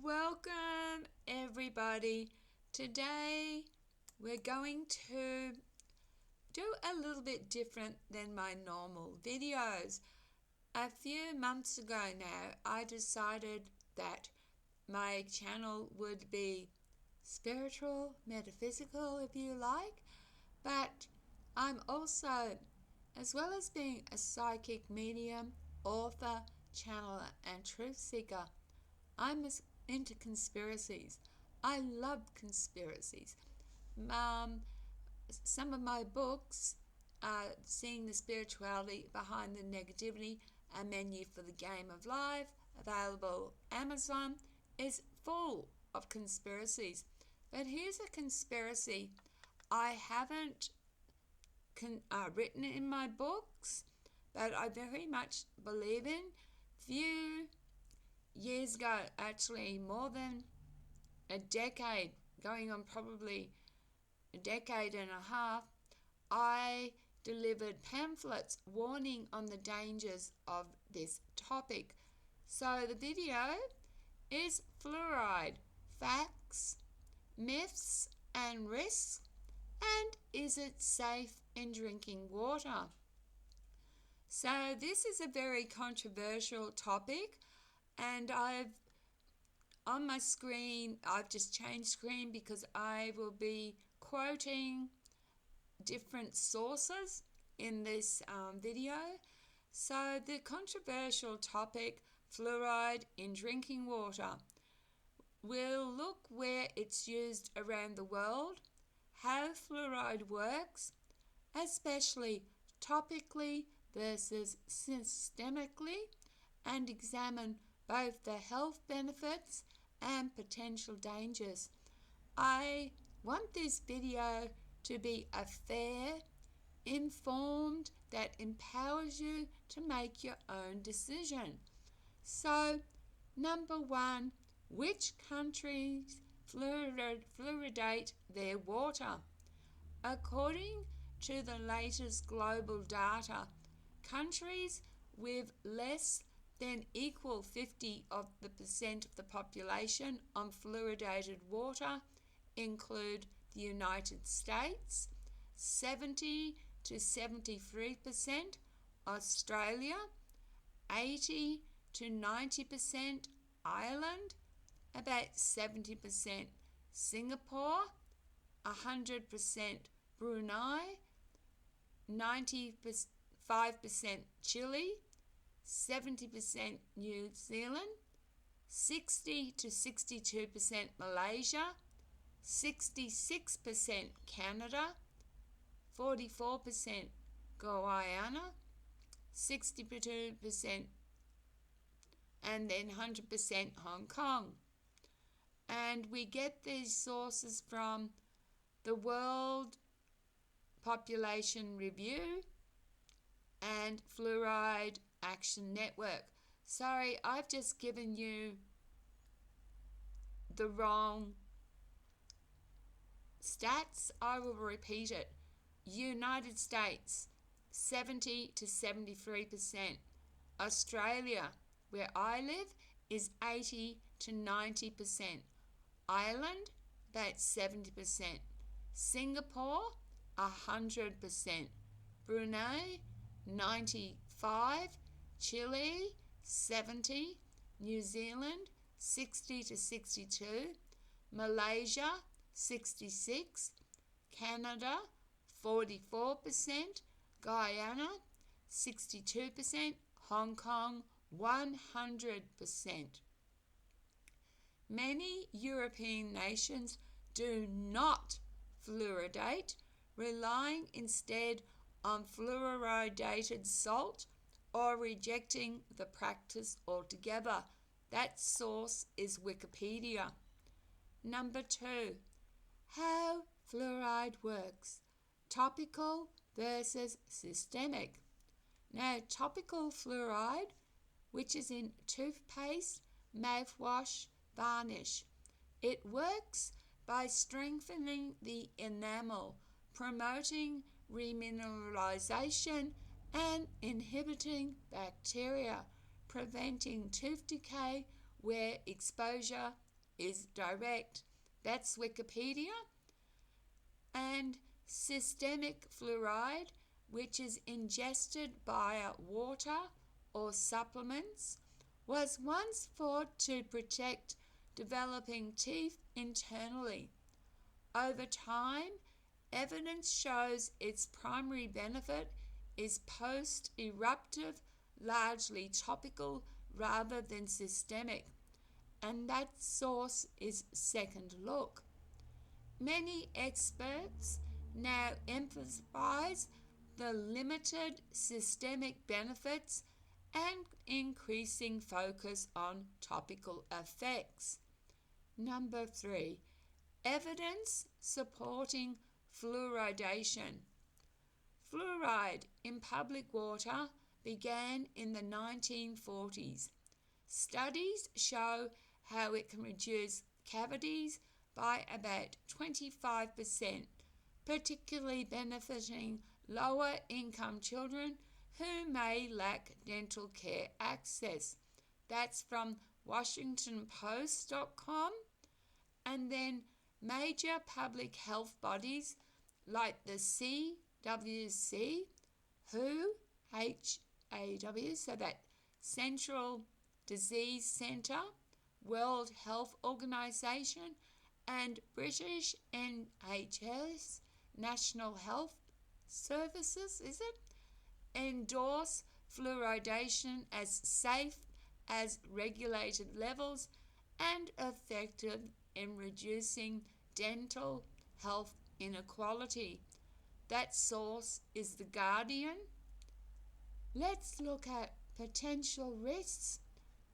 Welcome everybody. Today we're going to do a little bit different than my normal videos. A few months ago now I decided that my channel would be spiritual, metaphysical if you like, but I'm also, as well as being a psychic medium, author, channeler and truth seeker, I'm into conspiracies. I love conspiracies. Some of my books, Seeing the Spirituality Behind the Negativity, A Menu for the Game of Life, available Amazon, is full of conspiracies. But here's a conspiracy I haven't written in my books, but I very much believe in. Few years ago, actually more than a decade, going on probably a decade and a half, I delivered pamphlets warning on the dangers of this topic. So the video is fluoride, facts, myths and risks, and is it safe in drinking water? So this is a very controversial topic, and on my screen, I've just changed screen because I will be quoting different sources in this video. So the controversial topic, fluoride in drinking water, we'll look where it's used around the world, how fluoride works, especially topically versus systemically, and examine both the health benefits and potential dangers. I want this video to be a fair, informed, that empowers you to make your own decision. So, number one, which countries fluoridate their water? According to the latest global data, countries with less than equal 50% of the population on fluoridated water include the United States, 70 to 73%, Australia, 80 to 90%, Ireland, about 70%, Singapore, 100% Brunei, 95% Chile, 70% New Zealand, 60 to 62% Malaysia, 66% Canada, 44% Guyana, 62%, and then 100% Hong Kong. And we get these sources from the World Population Review and Fluoride Action Network. Sorry, I've just given you the wrong stats. I will repeat it. United States, 70 to 73%. Australia, where I live, is 80 to 90%. Ireland, about 70%. Singapore, 100%. Brunei, 95%. Chile, 70%. New Zealand, 60 to 62%. Malaysia, 66%. Canada, 44%. Guyana, 62%. Hong Kong, 100%. Many European nations do not fluoridate, relying instead on fluoridated salt or rejecting the practice altogether. That source is Wikipedia. Number two, how fluoride works. Topical versus systemic. Now, topical fluoride, which is in toothpaste, mouthwash, varnish, it works by strengthening the enamel, promoting remineralization and inhibiting bacteria, preventing tooth decay where exposure is direct. That's Wikipedia. And systemic fluoride, which is ingested via water or supplements, was once thought to protect developing teeth internally. Over time, evidence shows its primary benefit is post-eruptive, largely topical rather than systemic, and that source is Second Look. Many experts now emphasize the limited systemic benefits and increasing focus on topical effects. Number 3, evidence supporting fluoridation. Fluoride in public water began in the 1940s. Studies show how it can reduce cavities by about 25%, particularly benefiting lower income children who may lack dental care access. That's from WashingtonPost.com. And then major public health bodies like the CWC, WHO, so that Central Disease Centre, World Health Organization, and British NHS, National Health Services, endorse fluoridation as safe as regulated levels and effective in reducing dental health inequality. That source is The Guardian. Let's look at potential risks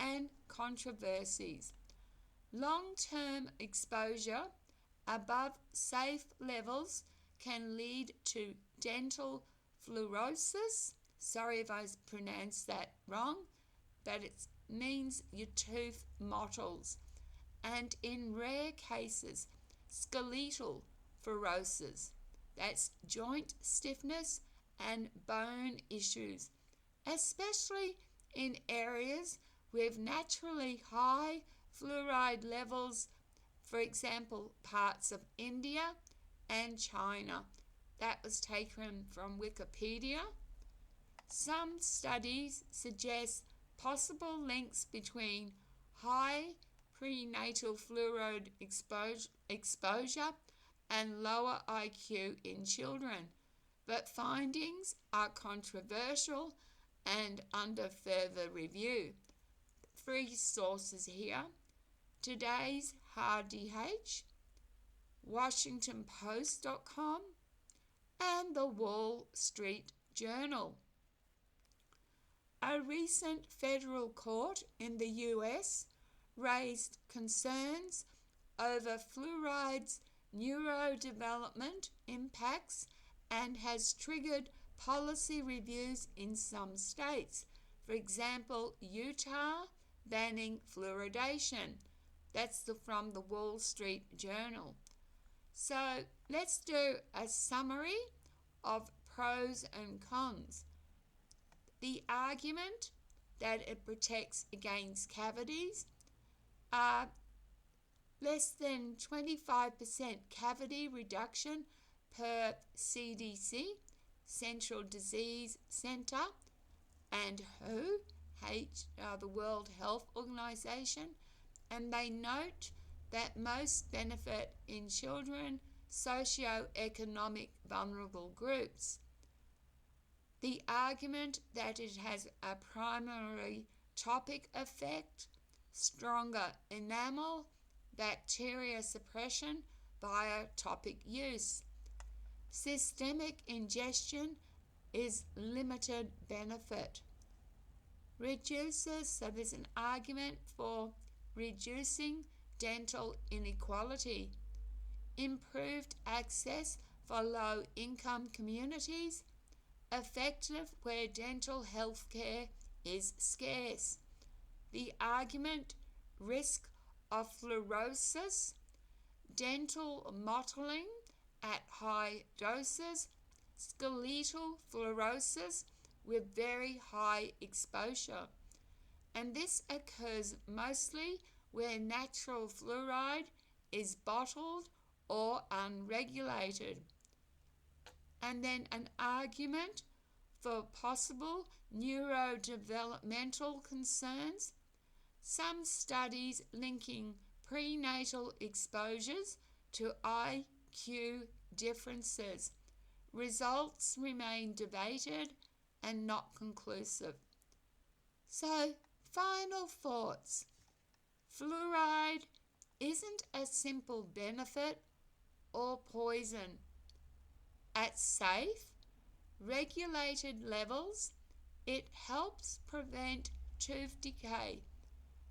and controversies. Long-term exposure above safe levels can lead to dental fluorosis. Sorry if I pronounced that wrong, but it means your tooth mottles. And in rare cases, skeletal fluorosis. That's joint stiffness and bone issues, especially in areas with naturally high fluoride levels, for example, parts of India and China. That was taken from Wikipedia. Some studies suggest possible links between high prenatal fluoride exposure and lower IQ in children, but findings are controversial and under further review. 3 sources here: Today's HRDH, WashingtonPost.com, and the Wall Street Journal. A recent federal court in the US raised concerns over fluoride's neurodevelopment impacts and has triggered policy reviews in some states. For example, Utah banning fluoridation. That's from the Wall Street Journal. So let's do a summary of pros and cons. The argument that it protects against cavities are less than 25% cavity reduction per CDC, Central Disease Centre, and WHO, the World Health Organization, and they note that most benefit in children, socio-economic vulnerable groups. The argument that it has a primary topic effect, stronger enamel, bacteria suppression via topic use. Systemic ingestion is limited benefit. Reduces, so there's an argument for reducing dental inequality. Improved access for low-income communities. Effective where dental health care is scarce. The argument, risk of fluorosis, dental mottling at high doses, skeletal fluorosis with very high exposure. And this occurs mostly where natural fluoride is bottled or unregulated. And then an argument for possible neurodevelopmental concerns. Some studies linking prenatal exposures to IQ differences. Results remain debated and not conclusive. So, final thoughts. Fluoride isn't a simple benefit or poison. At safe, regulated levels, it helps prevent tooth decay,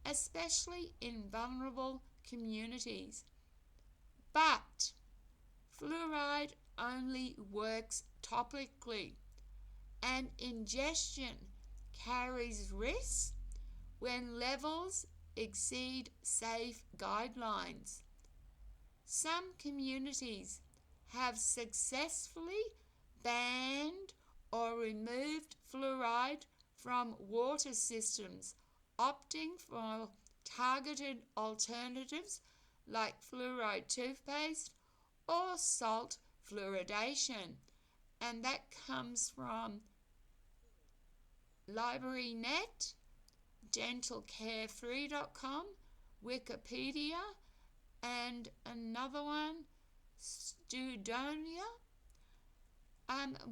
especially in vulnerable communities. But fluoride only works topically, and ingestion carries risks when levels exceed safe guidelines. Some communities have successfully banned or removed fluoride from water systems, opting for targeted alternatives like fluoride toothpaste or salt fluoridation. And that comes from LibraryNet, dentalcarefree.com, Wikipedia, and another one, Studonia.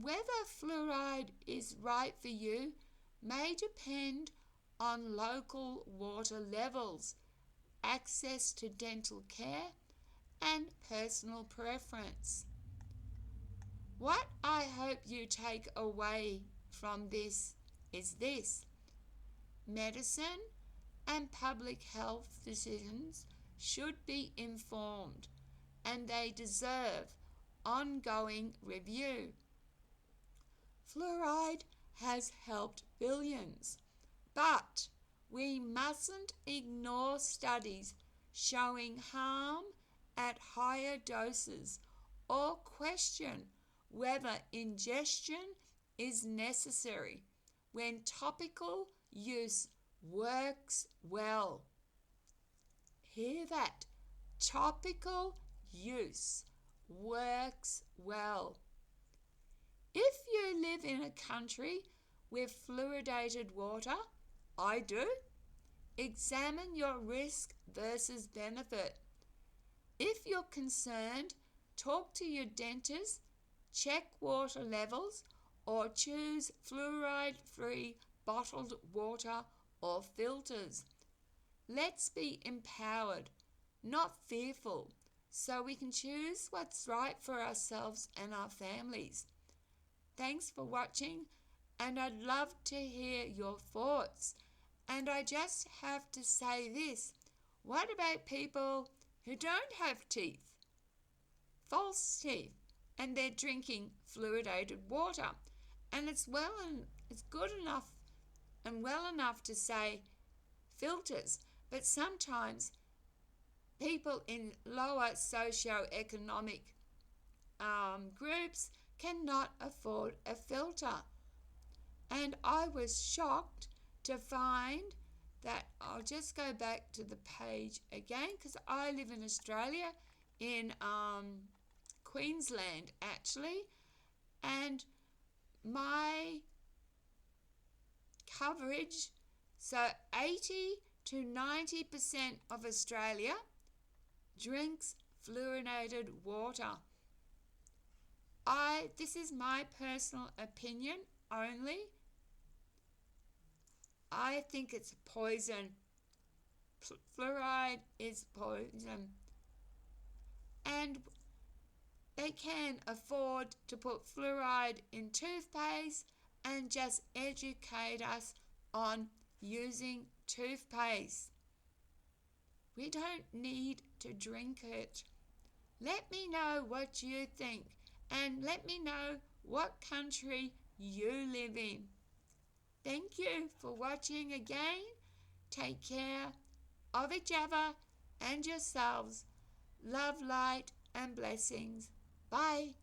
Whether fluoride is right for you may depend on local water levels, access to dental care, and personal preference. What I hope you take away from this is this: medicine and public health decisions should be informed, and they deserve ongoing review. Fluoride has helped billions, but we mustn't ignore studies showing harm at higher doses or question whether ingestion is necessary when topical use works well. Hear that? Topical use works well. If you live in a country with fluoridated water, I do, examine your risk versus benefit. If you're concerned, talk to your dentist, check water levels, or choose fluoride-free bottled water or filters. Let's be empowered, not fearful, so we can choose what's right for ourselves and our families. Thanks for watching, and I'd love to hear your thoughts. And I just have to say this: what about people who don't have teeth, false teeth, and they're drinking fluoridated water? And it's good enough and well enough to say filters, but sometimes people in lower socio-economic groups cannot afford a filter. And I was shocked to find that, I'll just go back to the page again, because I live in Australia, in Queensland actually, and my coverage, so 80 to 90% of Australia drinks fluoridated water. This is my personal opinion only. I think it's poison. Fluoride is poison. And they can afford to put fluoride in toothpaste and just educate us on using toothpaste. We don't need to drink it. Let me know what you think, and let me know what country you live in. Thank you for watching again. Take care of each other and yourselves. Love, light, and blessings. Bye.